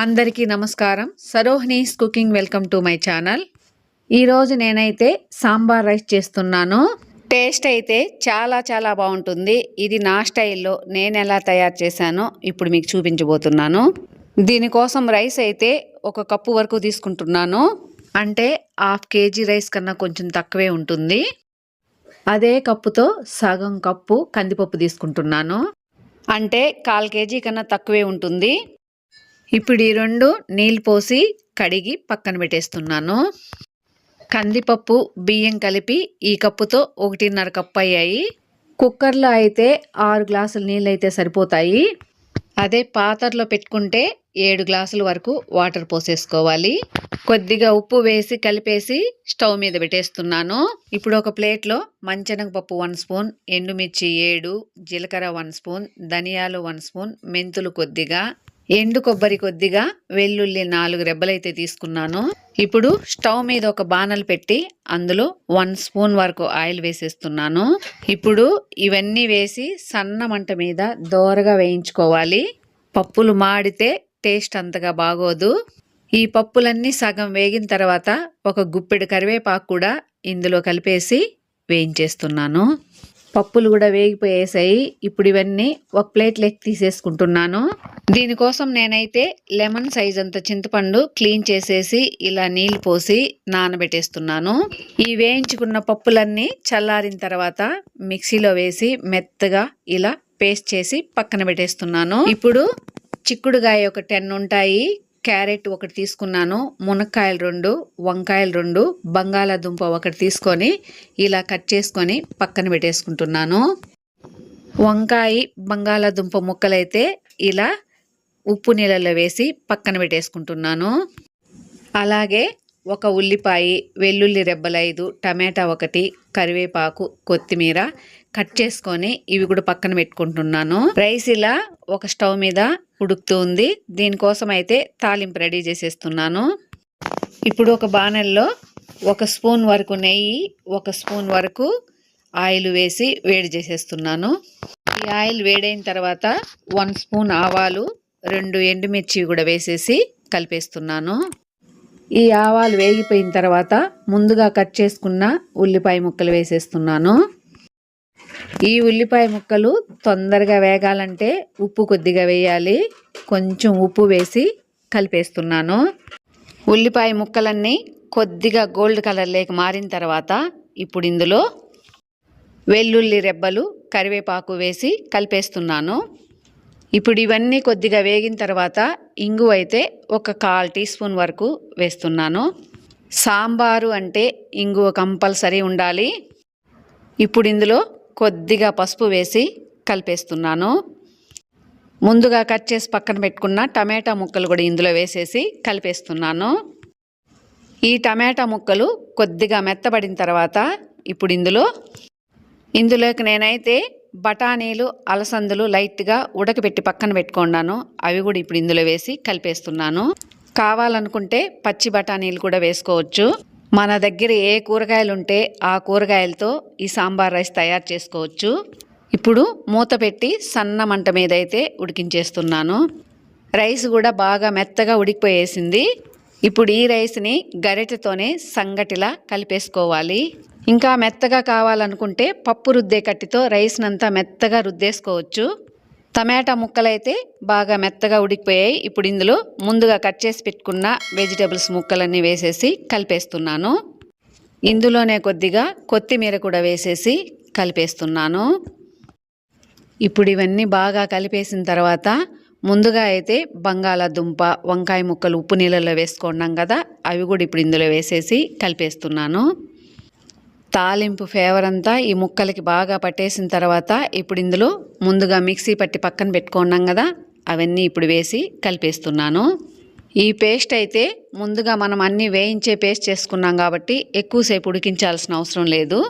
అందరికీ నమస్కారం. Sarohini's cooking welcome to my channel. ఈరోజు నేనైతే సాంబార్ రైస్ చేస్తున్నాను. టేస్ట్ అయితే చాలా బాగుంటుంది. ఇది నా స్టైల్లో నేను ఎలా తయారు చేశానో ఇప్పుడు మీకు చూపించబోతున్నాను. దీనికోసం రైస్ అయితే 1 కప్పు వరకు తీసుకుంటున్నాను. అంటే 1/2 కేజీ రైస్ కన్నా కొంచెం తక్కువే ఉంటుంది. అదే కప్పుతో సగం కప్పు కందిపప్పు తీసుకుంటున్నాను. అంటే 1/4 కేజీ కన్నా తక్కువే ఉంటుంది. ఇప్పుడు ఈ 2 నీళ్ళు పోసి కడిగి పక్కన పెట్టేస్తున్నాను. కందిపప్పు బియ్యం కలిపి ఈ కప్పుతో 1.5 కప్పు అయ్యాయి. కుక్కర్లో అయితే 6 గ్లాసుల నీళ్ళు అయితే సరిపోతాయి. అదే పాత్రలో పెట్టుకుంటే 7 గ్లాసుల వరకు వాటర్ పోసేసుకోవాలి. కొద్దిగా ఉప్పు వేసి కలిపేసి స్టవ్ మీద పెట్టేస్తున్నాను. ఇప్పుడు ఒక ప్లేట్లో మంచెనగపప్పు 1 స్పూన్, ఎండుమిర్చి 7, జీలకర్ర 1 స్పూన్, ధనియాలు 1 స్పూన్, మెంతులు కొద్దిగా, ఎండు కొబ్బరి కొద్దిగా, వెల్లుల్లి 4 రెబ్బలైతే తీసుకున్నాను. ఇప్పుడు స్టవ్ మీద ఒక బాణలు పెట్టి అందులో 1 స్పూన్ వరకు ఆయిల్ వేసేస్తున్నాను. ఇప్పుడు ఇవన్నీ వేసి సన్న మంట మీద దోరగా వేయించుకోవాలి. పప్పులు మాడితే టేస్ట్ అంతగా బాగోదు. ఈ పప్పులన్నీ సగం వేగిన తర్వాత ఒక గుప్పెడు కరివేపాకు కూడా ఇందులో కలిపేసి వేయించేస్తున్నాను. పప్పులు కూడా వేగిపోయేసాయి. ఇప్పుడు ఇవన్నీ ఒక ప్లేట్లోకి తీసేసుకుంటున్నాను. దీనికోసం నేనైతే లెమన్ సైజ్ అంత చింతపండు క్లీన్ చేసేసి ఇలా నీళ్లు పోసి నానబెట్టేస్తున్నాను. ఈ వేయించుకున్న పప్పులన్నీ చల్లారిన తర్వాత మిక్సీలో వేసి మెత్తగా ఇలా పేస్ట్ చేసి పక్కన పెట్టేస్తున్నాను. ఇప్పుడు చిక్కుడుగాయ ఒక 10 ఉంటాయి, క్యారెట్ 1 తీసుకున్నాను, మునక్కాయలు 2, వంకాయలు 2, బంగాళాదుంప 1 తీసుకొని ఇలా కట్ చేసుకొని పక్కన పెట్టేసుకుంటున్నాను. వంకాయ బంగాళాదుంప ముక్కలైతే ఇలా ఉప్పు నీళ్ళలో వేసి పక్కన పెట్టేసుకుంటున్నాను. అలాగే 1 ఉల్లిపాయ, వెల్లుల్లి రెబ్బలు 5, టమాటా 1, కరివేపాకు, కొత్తిమీర కట్ చేసుకొని ఇవి కూడా పక్కన పెట్టుకుంటున్నాను. రైస్ ఇలా ఒక స్టవ్ మీద ఉడుకుతుంది. దీనికోసం అయితే తాలింపు రెడీ చేసేస్తున్నాను. ఇప్పుడు ఒక బాణల్లో 1 స్పూన్ వరకు నెయ్యి, 1 స్పూన్ వరకు ఆయిల్ వేసి వేడి చేసేస్తున్నాను. ఈ ఆయిల్ వేడైన తర్వాత 1 స్పూన్ ఆవాలు, 2 ఎండుమిర్చి కూడా వేసేసి కలిపేస్తున్నాను. ఈ ఆవాలు వేగిపోయిన తర్వాత ముందుగా కట్ చేసుకున్న ఉల్లిపాయ ముక్కలు వేసేస్తున్నాను. ఈ ఉల్లిపాయ ముక్కలు తొందరగా వేగాలంటే ఉప్పు కొద్దిగా వేయాలి. కొంచెం ఉప్పు వేసి కలిపేస్తున్నాను. ఉల్లిపాయ ముక్కలన్నీ కొద్దిగా గోల్డ్ కలర్ లేక మారిన తర్వాత ఇప్పుడు ఇందులో వెల్లుల్లి రెబ్బలు, కరివేపాకు వేసి కలిపేస్తున్నాను. ఇప్పుడు ఇవన్నీ కొద్దిగా వేగిన తర్వాత ఇంగువ అయితే 1/4 టీ స్పూన్ వరకు వేస్తున్నాను. సాంబారు అంటే ఇంగువ కంపల్సరీ ఉండాలి. ఇప్పుడు ఇందులో కొద్దిగా పసుపు వేసి కలిపేస్తున్నాను. ముందుగా కట్ చేసి పక్కన పెట్టుకున్న టమాటా ముక్కలు కూడా ఇందులో వేసేసి కలిపేస్తున్నాను. ఈ టమాటా ముక్కలు కొద్దిగా మెత్తబడిన తర్వాత ఇప్పుడు ఇందులోకి నేనైతే బఠానీలు, అలసందలు లైట్గా ఉడకబెట్టి పక్కన పెట్టుకున్నాను. అవి కూడా ఇప్పుడు ఇందులో వేసి కలిపేస్తున్నాను. కావాలనుకుంటే పచ్చి బఠానీలు కూడా వేసుకోవచ్చు. మన దగ్గర ఏ కూరగాయలు ఉంటే ఆ కూరగాయలతో ఈ సాంబార్ రైస్ తయారు చేసుకోవచ్చు. ఇప్పుడు మూత పెట్టి సన్న మంట మీద అయితే ఉడికించేస్తున్నాను. రైస్ కూడా బాగా మెత్తగా ఉడికిపోయేసింది. ఇప్పుడు ఈ రైస్ని గరిటెతోనే సంగటిలా కలిపేసుకోవాలి. ఇంకా మెత్తగా కావాలనుకుంటే పప్పు రుద్దే కట్టితో రైస్నంతా మెత్తగా రుద్దేసుకోవచ్చు. టమాటా ముక్కలైతే బాగా మెత్తగా ఉడికిపోయాయి. ఇప్పుడు ఇందులో ముందుగా కట్ చేసి పెట్టుకున్న వెజిటేబుల్స్ ముక్కలన్నీ వేసేసి కలిపేస్తున్నాను. ఇందులోనే కొద్దిగా కొత్తిమీర కూడా వేసేసి కలిపేస్తున్నాను. ఇప్పుడు ఇవన్నీ బాగా కలిపేసిన తర్వాత ముందుగా అయితే బంగాళాదుంప, వంకాయ ముక్కలు ఉప్పు నీళ్ళలో వేసుకున్నాం కదా, అవి కూడా ఇప్పుడు ఇందులో వేసేసి కలిపేస్తున్నాను. తాలింపు ఫ్లేవర్ అంతా ఈ ముక్కలకి బాగా పట్టేసిన తర్వాత ఇప్పుడు ఇందులో ముందుగా మిక్సీ పట్టి పక్కన పెట్టుకున్నాం కదా, అవన్నీ ఇప్పుడు వేసి కలిపేస్తున్నాను. ఈ పేస్ట్ అయితే ముందుగా మనం అన్నీ వేయించే పేస్ట్ చేసుకున్నాం కాబట్టి ఎక్కువసేపు ఉడికించాల్సిన అవసరం లేదు.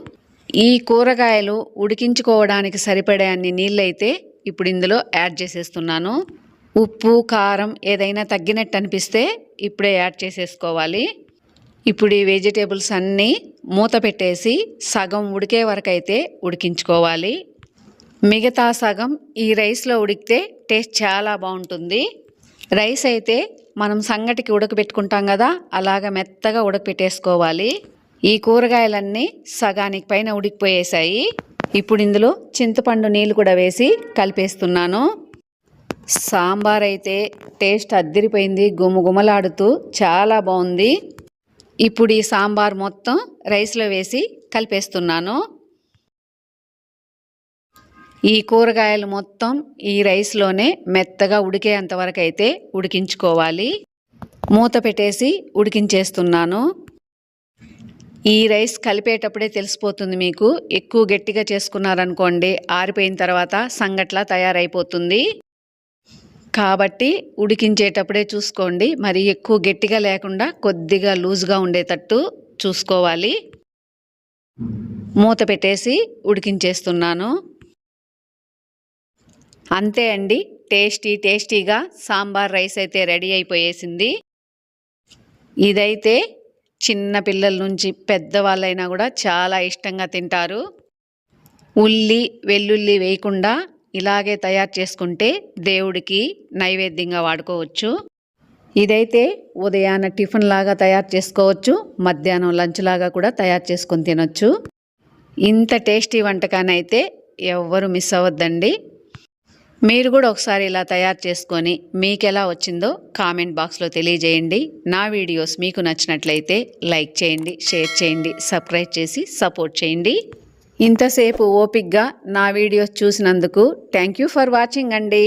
ఈ కూరగాయలు ఉడికించుకోవడానికి సరిపడే అన్ని నీళ్ళైతే ఇప్పుడు ఇందులో యాడ్ చేసేస్తున్నాను. ఉప్పు, కారం ఏదైనా తగ్గినట్టు అనిపిస్తే ఇప్పుడే యాడ్ చేసేసుకోవాలి. ఇప్పుడు ఈ వెజిటేబుల్స్ అన్నీ మూత పెట్టేసి సగం ఉడికే వరకు అయితే ఉడికించుకోవాలి. మిగతా సగం ఈ రైస్లో ఉడికితే టేస్ట్ చాలా బాగుంటుంది. రైస్ అయితే మనం సంగటికి ఉడకబెట్టుకుంటాం కదా, అలాగ మెత్తగా ఉడకబెట్టేసుకోవాలి. ఈ కూరగాయలన్నీ సగానికి పైన ఉడికిపోయేసాయి. ఇప్పుడు ఇందులో చింతపండు నీళ్ళు కూడా వేసి కలిపేస్తున్నాను. సాంబార్ అయితే టేస్ట్ అద్దిరిపోయింది, గుమగుమలాడుతూ చాలా బాగుంది. ఇప్పుడు ఈ సాంబార్ మొత్తం రైస్లో వేసి కలిపేస్తున్నాను. ఈ కూరగాయలు మొత్తం ఈ రైస్లోనే మెత్తగా ఉడికేంత వరకు అయితే ఉడికించుకోవాలి. మూత పెట్టేసి ఉడికించేస్తున్నాను. ఈ రైస్ కలిపేటప్పుడే తెలిసిపోతుంది మీకు. ఎక్కువ గట్టిగా చేసుకున్నారనుకోండి, ఆరిపోయిన తర్వాత సంగట్లా తయారైపోతుంది. కాబట్టి ఉడికించేటప్పుడే చూసుకోండి. మరి ఎక్కువ గట్టిగా లేకుండా కొద్దిగా లూజ్గా ఉండేటట్టు చూసుకోవాలి. మూత పెట్టేసి ఉడికించేస్తున్నాను. అంతే అండి, టేస్టీగా సాంబార్ రైస్ అయితే రెడీ అయిపోయేసింది. ఇదైతే చిన్న పిల్లల నుంచి పెద్దవాళ్ళైనా కూడా చాలా ఇష్టంగా తింటారు. ఉల్లి వెల్లుల్లి వేయకుండా ఇలాగే తయారు చేసుకుంటే దేవుడికి నైవేద్యంగా వాడుకోవచ్చు. ఇదైతే ఉదయాన్న టిఫిన్ లాగా తయారు చేసుకోవచ్చు, మధ్యాహ్నం లంచ్ లాగా కూడా తయారు చేసుకొని తినొచ్చు. ఇంత టేస్టీ వంటకాన్ని అయితే ఎవ్వరు మిస్ అవ్వద్దండి. మీరు కూడా ఒకసారి ఇలా తయారు చేసుకొని మీకు ఎలా వచ్చిందో కామెంట్ బాక్స్లో తెలియజేయండి. నా వీడియోస్ మీకు నచ్చినట్లయితే లైక్ చేయండి, షేర్ చేయండి, సబ్స్క్రైబ్ చేసి సపోర్ట్ చేయండి. ఇంతసేపు ఓపిక్గా నా వీడియోస్ చూసినందుకు థ్యాంక్ యూ ఫర్ వాచింగ్ అండి.